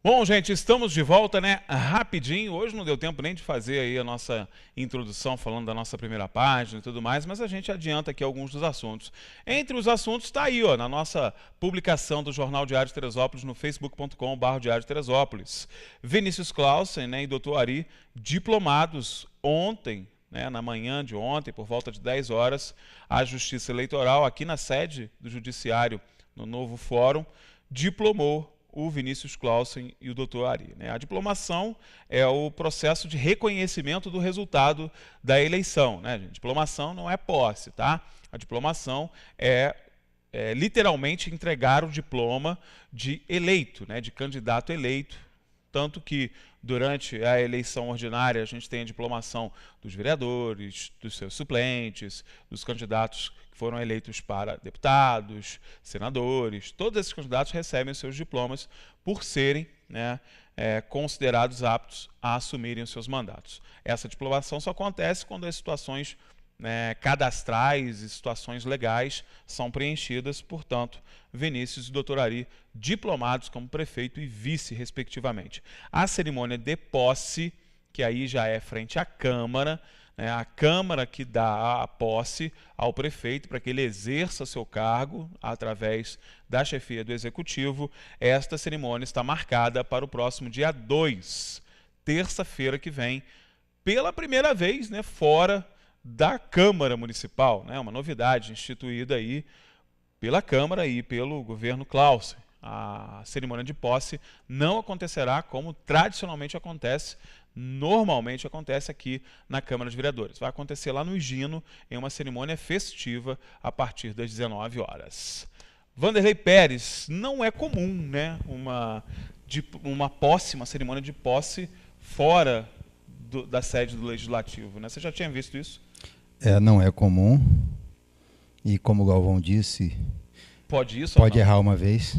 Bom, gente, estamos de volta, né? Rapidinho. Hoje não deu tempo nem de fazer aí a nossa introdução falando da nossa primeira página e tudo mais, mas a gente adianta aqui alguns dos assuntos. Entre os assuntos está aí, ó, na nossa publicação do Jornal Diário de Teresópolis no facebook.com/Diário de Teresópolis. Vinícius Clausen, né, e Dr. Ari, diplomados ontem, né, na manhã de ontem, por volta de 10 horas, a Justiça Eleitoral, aqui na sede do Judiciário, no novo fórum, diplomou o Vinícius Clausen e o Dr. Ari, né? A diplomação é o processo de reconhecimento do resultado da eleição, né, gente? Diplomação não é posse, tá? A diplomação é literalmente entregar o diploma de eleito, né, de candidato eleito. Tanto que, durante a eleição ordinária, a gente tem a diplomação dos vereadores, dos seus suplentes, dos candidatos que foram eleitos para deputados, senadores. Todos esses candidatos recebem os seus diplomas por serem, né, considerados aptos a assumirem os seus mandatos. Essa diplomação só acontece quando as situações, né, cadastrais e situações legais são preenchidas. Portanto, Vinícius e Dr. Ari diplomados como prefeito e vice, respectivamente. A cerimônia de posse, que aí já é frente à Câmara, né, a Câmara que dá a posse ao prefeito para que ele exerça seu cargo através da chefia do Executivo. Esta cerimônia está marcada para o próximo dia 2, terça-feira que vem, pela primeira vez, né, fora da Câmara Municipal, né, uma novidade instituída aí pela Câmara e pelo governo Clausen. A cerimônia de posse não acontecerá como tradicionalmente acontece, normalmente acontece aqui na Câmara de Vereadores. Vai acontecer lá no Higino, em uma cerimônia festiva, a partir das 19 horas. Vanderlei Pérez, não é comum, né, uma posse, uma cerimônia de posse fora da sede do Legislativo, né? Você já tinha visto isso? Não é comum, e como o Galvão disse, pode errar uma vez,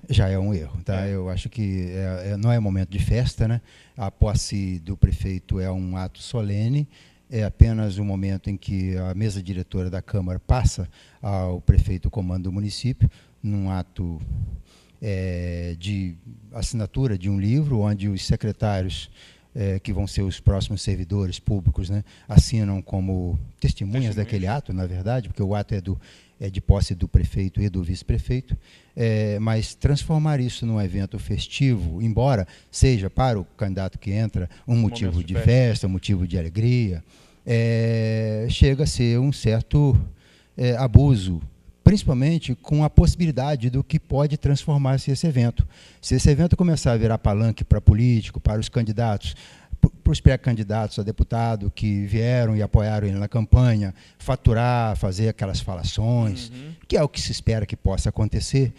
já é um erro, tá? Eu acho que não é momento de festa, né? A posse do prefeito é um ato solene, é apenas um momento em que a mesa diretora da Câmara passa ao prefeito o comando do município, num ato de assinatura de um livro, onde os secretários que vão ser os próximos servidores públicos, né, assinam como testemunhas daquele ato, na verdade, porque o ato é de posse do prefeito e do vice-prefeito, mas transformar isso num evento festivo, embora seja para o candidato que entra um motivo de festa, um motivo de alegria, chega a ser um certo abuso, principalmente com a possibilidade do que pode transformar-se esse evento. Se esse evento começar a virar palanque para político, para os candidatos, para os pré-candidatos a deputado que vieram e apoiaram ele na campanha, faturar, fazer aquelas falações, que é o que se espera que possa acontecer,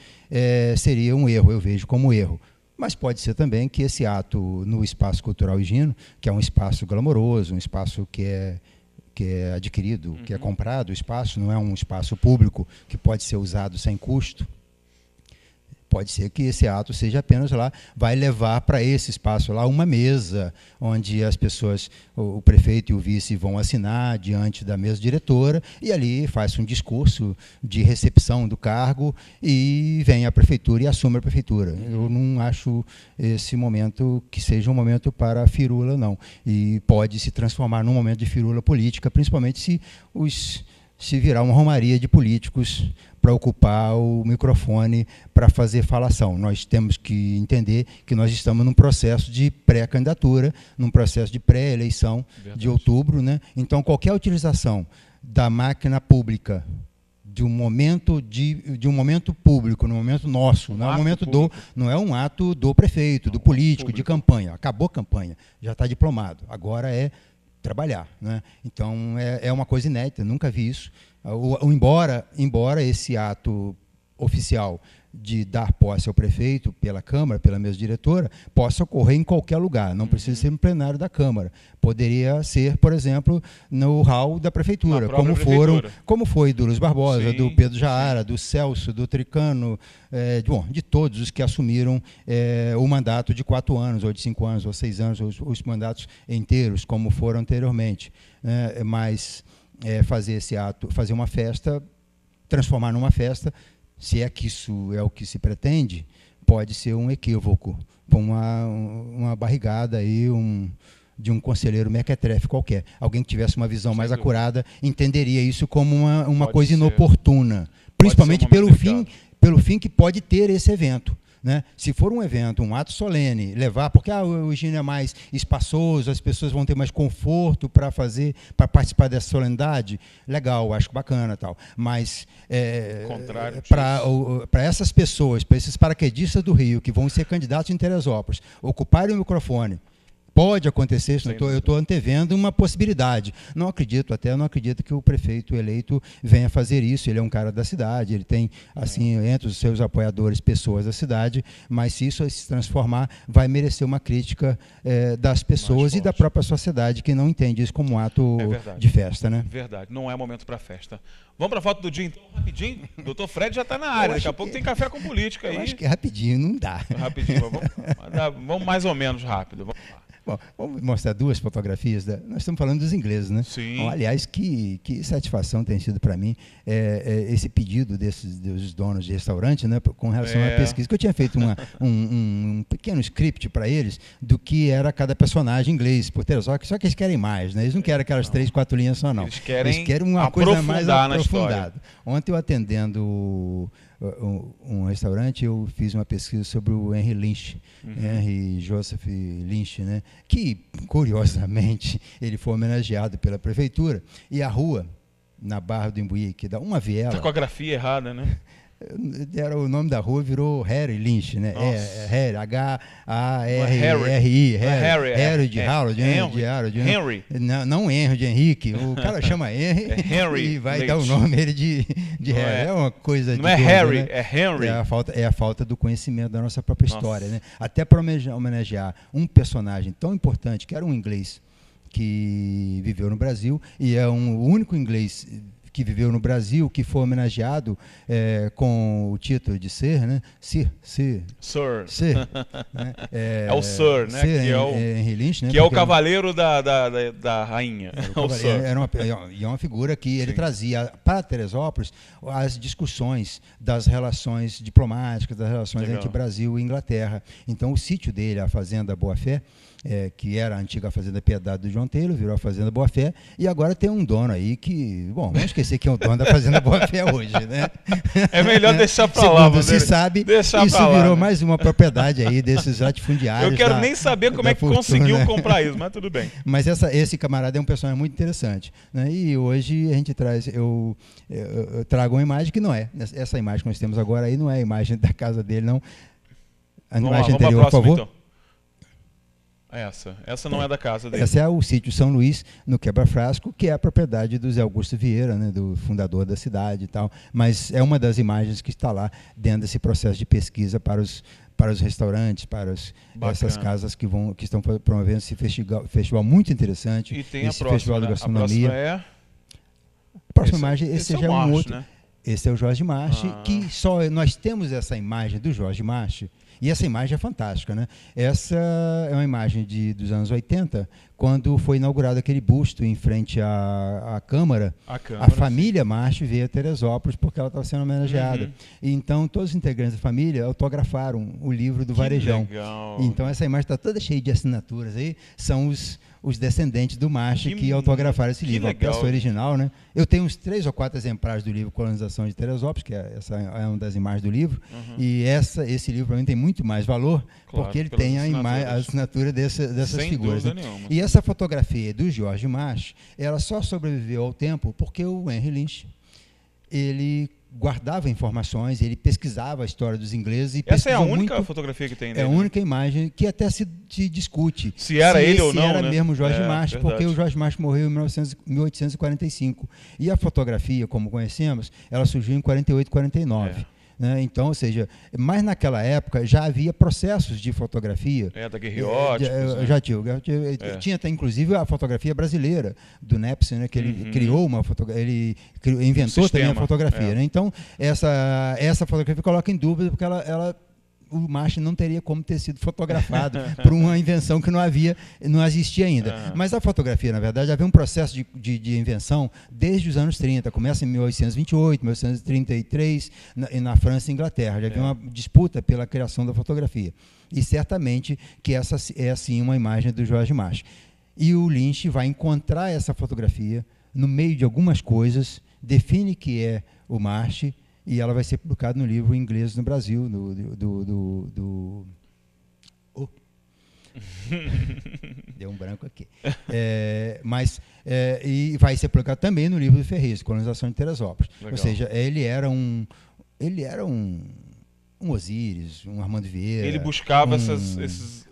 seria um erro, eu vejo como erro. Mas pode ser também que esse ato no Espaço Cultural Higino, que é um espaço glamouroso, um espaço que é adquirido, que é comprado, o espaço não é um espaço público que pode ser usado sem custo. Pode ser que esse ato seja apenas lá, vai levar para esse espaço lá uma mesa, onde as pessoas, o prefeito e o vice vão assinar diante da mesa diretora, e ali faz um discurso de recepção do cargo, e vem a prefeitura e assume a prefeitura. Eu não acho esse momento que seja um momento para firula, não. E pode se transformar num momento de firula política, principalmente se virar uma romaria de políticos para ocupar o microfone para fazer falação. Nós temos que entender que nós estamos num processo de pré-candidatura, num processo de pré-eleição de outubro, né? Então, qualquer utilização da máquina pública de um momento público, no momento nosso, não é um ato do prefeito, do político, de campanha. Acabou a campanha, já está diplomado. Agora é trabalhar, né? Então é uma coisa inédita, nunca vi isso. Embora esse ato oficial de dar posse ao prefeito pela Câmara, pela mesa diretora, possa ocorrer em qualquer lugar, não precisa ser no plenário da Câmara. Poderia ser, por exemplo, no hall da Prefeitura, como foi do Luiz Barbosa, do Pedro Jaara, do Celso, do Tricano, de todos os que assumiram o mandato de 4 anos, ou de 5 anos, ou 6 anos, os mandatos inteiros, como foram anteriormente. Mas fazer esse ato, fazer uma festa, transformar numa festa, se é que isso é o que se pretende, pode ser um equívoco, uma barrigada aí, de um conselheiro mequetrefe qualquer. Alguém que tivesse uma visão mais acurada entenderia isso como uma coisa inoportuna, principalmente pelo fim que pode ter esse evento. Né? Se for um evento, um ato solene, levar, porque o Gino é mais espaçoso, as pessoas vão ter mais conforto para participar dessa solenidade, legal, acho bacana, tal. Mas para essas pessoas, para esses paraquedistas do Rio que vão ser candidatos em Teresópolis, ocuparem o microfone, pode acontecer, eu estou antevendo uma possibilidade. Não acredito que o prefeito eleito venha fazer isso. Ele é um cara da cidade, ele tem, assim, entre os seus apoiadores, pessoas da cidade, mas se isso se transformar, vai merecer uma crítica das pessoas e da própria sociedade, que não entende isso como um ato de festa. Né? Verdade, não é momento para festa. Vamos para a foto do dia, então, rapidinho? O doutor Fred já está na área, daqui a pouco tem café com política aí. Eu acho que rapidinho não dá. Rapidinho, vamos mais ou menos rápido, vamos lá. Bom, vamos mostrar duas fotografias. Nós estamos falando dos ingleses, né? Sim. Bom, aliás, que satisfação tem sido para mim esse pedido dos donos de restaurante, né, com relação à pesquisa. Que eu tinha feito um pequeno script para eles do que era cada personagem inglês por Teresópolis, só que eles querem mais, né? Eles não querem aquelas 3, 4 linhas só, não. Eles querem uma coisa mais aprofundada. Ontem, eu atendendo um restaurante, eu fiz uma pesquisa sobre o Henry Lynch, Henry Joseph Lynch, né, que, curiosamente, ele foi homenageado pela prefeitura, e a rua, na Barra do Imbuí, que dá uma viela... Está com a grafia errada, né? Era o nome da rua, virou Harry Lynch, né? Harry, H-A-R-R-I, Harry de Harold, Henry. Não Henry de Henrique, o cara chama Henry e vai dar o nome ele de Harry. É uma coisa não é Harry, né? É Henry. É a falta do conhecimento da nossa própria história, né? Até para homenagear um personagem tão importante, que era um inglês que viveu no Brasil, e é o único inglês que viveu no Brasil, que foi homenageado com o título de Sir, né? Sir. Né? É o Sir, né? Sir, que é o Henry Lynch, né? Que é o cavaleiro da rainha. É uma figura que ele trazia para Teresópolis as discussões das relações diplomáticas, das relações entre Brasil e Inglaterra. Então, o sítio dele, a Fazenda Boa Fé, que era a antiga Fazenda Piedade do João Taylor, virou a Fazenda Boa Fé, e agora tem um dono aí que, bom, vamos esquecer que é o dono da Fazenda Boa Fé hoje, né? É melhor deixar para lá. Segundo se sabe, isso virou mais uma propriedade aí desses latifundiários. Eu quero nem saber como é que conseguiu comprar isso, mas tudo bem. Mas esse camarada é um personagem muito interessante, né? E hoje a gente eu trago uma imagem que não é. Essa imagem que nós temos agora aí não é a imagem da casa dele, não. A imagem anterior, por favor. Então. Essa não é da casa dele. Essa é o sítio São Luís, no Quebra-Frasco, que é a propriedade do Zé Augusto Vieira, né, do fundador da cidade e tal. Mas é uma das imagens que está lá dentro desse processo de pesquisa para os restaurantes, para essas casas que estão promovendo esse festival muito interessante. E tem esse festival de gastronomia. A próxima imagem, esse já é um outro. Né? Esse é o Jorge Marchi, que só nós temos essa imagem do Jorge Marchi. E essa imagem é fantástica, né? Essa é uma imagem dos anos 80, quando foi inaugurado aquele busto em frente à Câmara. A família Marchi veio a Teresópolis porque ela estava sendo homenageada. E então, todos os integrantes da família autografaram o livro do Varejão. Legal. Então, essa imagem está toda cheia de assinaturas aí. São os descendentes do Marchi que autografaram esse livro. A peça original, né? Eu tenho uns 3 ou 4 exemplares do livro Colonização de Teresópolis, que essa é uma das imagens do livro. E esse livro, para mim, tem muito mais valor, porque ele tem a assinatura dessas figuras. Né? E essa fotografia do Jorge Marchi, ela só sobreviveu ao tempo porque o Henry Lynch, ele guardava informações, ele pesquisava a história dos ingleses. E essa é a única fotografia que tem dele? É a única imagem que até se discute se era ele ou não, era né? mesmo Jorge Marchi, porque o Jorge Marchi morreu em 1845. E a fotografia, como conhecemos, ela surgiu em 48, 49. Né? Então, ou seja, mas naquela época já havia processos de fotografia. Daguerreótipos. Já tinha até, inclusive, a fotografia brasileira do Nepsi, né? Que ele criou ele inventou também a fotografia. Né? Então, essa fotografia coloca em dúvida porque ela o March não teria como ter sido fotografado por uma invenção que não existia ainda. Mas a fotografia, na verdade, havia um processo de invenção desde os anos 30. Começa em 1828, 1833, na França e Inglaterra. Já havia uma disputa pela criação da fotografia. E certamente que essa é, assim, uma imagem do George March. E o Lynch vai encontrar essa fotografia no meio de algumas coisas, define que é o March, e ela vai ser publicada no livro inglês no Brasil, Deu um branco aqui. E vai ser publicado também no livro do Ferrez, Colonização de Teresópolis. Legal. Ou seja, ele era um Osíris, um Armando Vieira. Ele buscava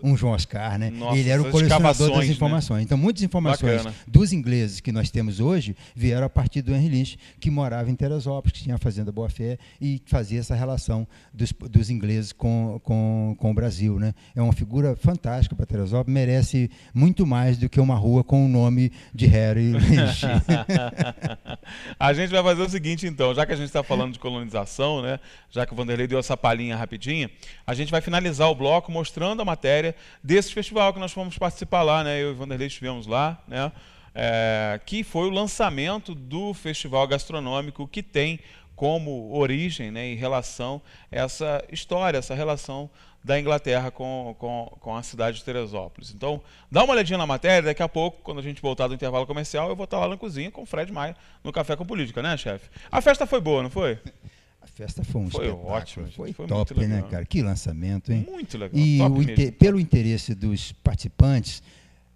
um João Oscar, né? Nossa, ele era o colecionador das né? informações. Então, muitas informações Bacana. dos ingleses que nós temos hoje vieram a partir do Henry Lynch, que morava em Teresópolis, que tinha a Fazenda Boa Fé e fazia essa relação dos ingleses com o Brasil, né? É uma figura fantástica para Teresópolis, merece muito mais do que uma rua com o nome de Henry Lynch. A gente vai fazer o seguinte, então, já que a gente está falando de colonização, né? Já que o Vanderlei deu essa palhinha rapidinha, a gente vai finalizar o bloco mostrando a matéria desse festival que nós fomos participar lá, né? Eu e o Vanderlei estivemos lá, né? Que foi o lançamento do festival gastronômico, que tem como origem, né, e relação essa história, essa relação da Inglaterra com a cidade de Teresópolis. Então, dá uma olhadinha na matéria, daqui a pouco, quando a gente voltar do intervalo comercial, eu vou estar lá na cozinha com o Fred Maia, no Café com Política, né, chefe? A festa foi boa, não foi? A festa foi um espetáculo, ótimo, foi foi top, muito legal, né, cara? Que lançamento, hein? Muito legal. E pelo interesse dos participantes,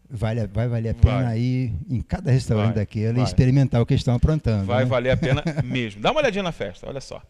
vai valer a pena ir em cada restaurante daquele e experimentar o que estão aprontando. Vai né? valer a pena mesmo. Dá uma olhadinha na festa, olha só.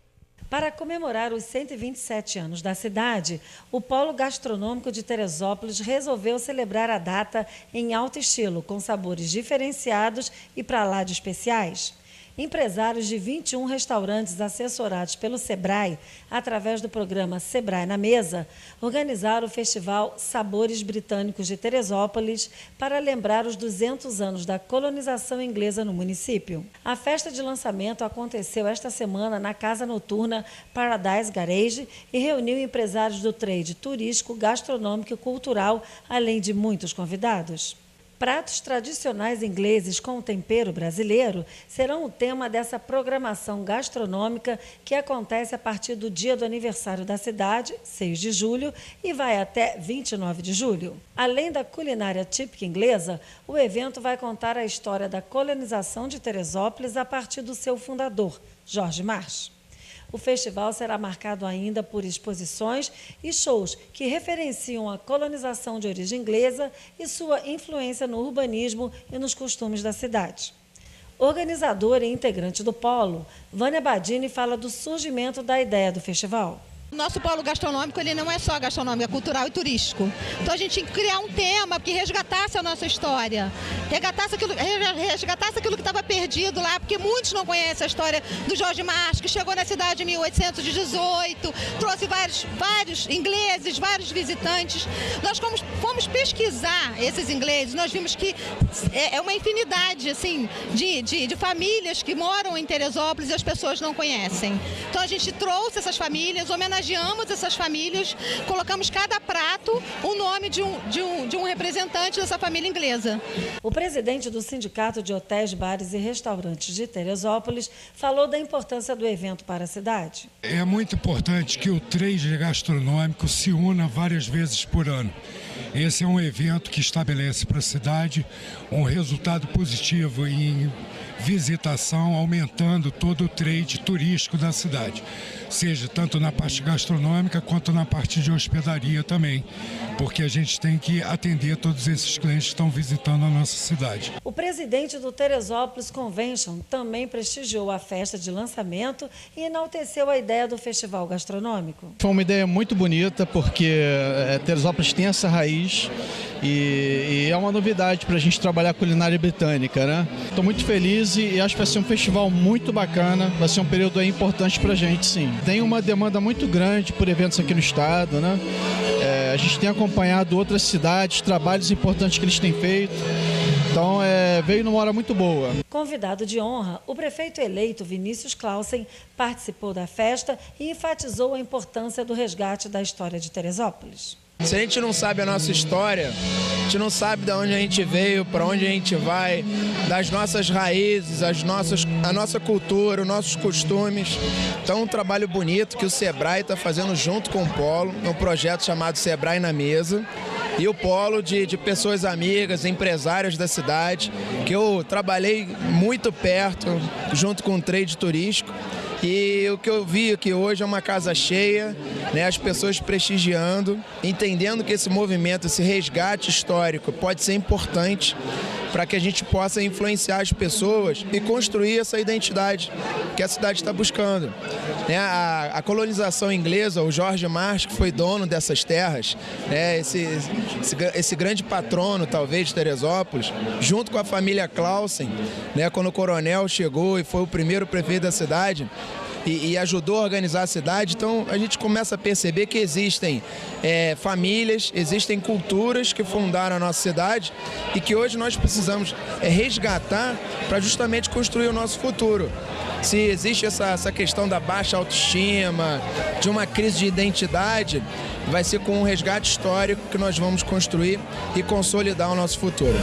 Para comemorar os 127 anos da cidade, o Polo Gastronômico de Teresópolis resolveu celebrar a data em alto estilo, com sabores diferenciados e para lá de especiais. Empresários de 21 restaurantes assessorados pelo Sebrae, através do programa Sebrae na Mesa, organizaram o festival Sabores Britânicos de Teresópolis para lembrar os 200 anos da colonização inglesa no município. A festa de lançamento aconteceu esta semana na casa noturna Paradise Garage e reuniu empresários do trade turístico, gastronômico e cultural, além de muitos convidados. Pratos tradicionais ingleses com tempero brasileiro serão o tema dessa programação gastronômica que acontece a partir do dia do aniversário da cidade, 6 de julho, e vai até 29 de julho. Além da culinária típica inglesa, o evento vai contar a história da colonização de Teresópolis a partir do seu fundador, George March. O festival será marcado ainda por exposições e shows que referenciam a colonização de origem inglesa e sua influência no urbanismo e nos costumes da cidade. Organizadora e integrante do Polo, Vânia Badini fala do surgimento da ideia do festival. O nosso polo gastronômico, ele não é só gastronômico, é cultural e turístico. Então a gente tinha que criar um tema que resgatasse a nossa história, resgatasse aquilo que estava perdido lá, porque muitos não conhecem a história do George March, que chegou na cidade em 1818, trouxe vários ingleses, vários visitantes. Nós fomos pesquisar esses ingleses, nós vimos que é uma infinidade assim, de famílias que moram em Teresópolis e as pessoas não conhecem. Então a gente trouxe essas famílias, homenageamos essas famílias, colocamos cada prato o nome de um representante dessa família inglesa. O presidente do Sindicato de Hotéis, Bares e Restaurantes de Teresópolis falou da importância do evento para a cidade. É muito importante que o trade gastronômico se una várias vezes por ano. Esse é um evento que estabelece para a cidade um resultado positivo em visitação, aumentando todo o trade turístico da cidade, seja tanto na parte gastronômica quanto na parte de hospedaria também, porque a gente tem que atender todos esses clientes que estão visitando a nossa cidade. O presidente do Teresópolis Convention também prestigiou a festa de lançamento e enalteceu a ideia do festival gastronômico. Foi uma ideia muito bonita, porque Teresópolis tem essa raiz e é uma novidade para a gente trabalhar a culinária britânica, né? Estou muito feliz e acho que vai ser um festival muito bacana, vai ser um período aí importante para a gente, sim. Tem uma demanda muito grande por eventos aqui no estado, né? A gente tem acompanhado outras cidades, trabalhos importantes que eles têm feito. Então veio numa hora muito boa. Convidado de honra, o prefeito eleito Vinícius Clausen participou da festa e enfatizou a importância do resgate da história de Teresópolis. Se a gente não sabe a nossa história, a gente não sabe de onde a gente veio, para onde a gente vai, das nossas raízes, a nossa cultura, os nossos costumes. Então, um trabalho bonito que o Sebrae está fazendo junto com o Polo, num projeto chamado Sebrae na Mesa. E o Polo de pessoas amigas, empresários da cidade, que eu trabalhei muito perto, junto com o trade turístico. E o que eu vi aqui hoje é uma casa cheia, né, as pessoas prestigiando, entendendo que esse movimento, esse resgate histórico pode ser importante para que a gente possa influenciar as pessoas e construir essa identidade que a cidade está buscando. Né, a colonização inglesa, o George Marsh, que foi dono dessas terras, né, esse grande patrono, talvez, de Teresópolis, junto com a família Clausen, né, quando o coronel chegou e foi o primeiro prefeito da cidade, e ajudou a organizar a cidade. Então a gente começa a perceber que existem famílias, existem culturas que fundaram a nossa cidade e que hoje nós precisamos resgatar para justamente construir o nosso futuro. Se existe essa questão da baixa autoestima, de uma crise de identidade, vai ser com um resgate histórico que nós vamos construir e consolidar o nosso futuro.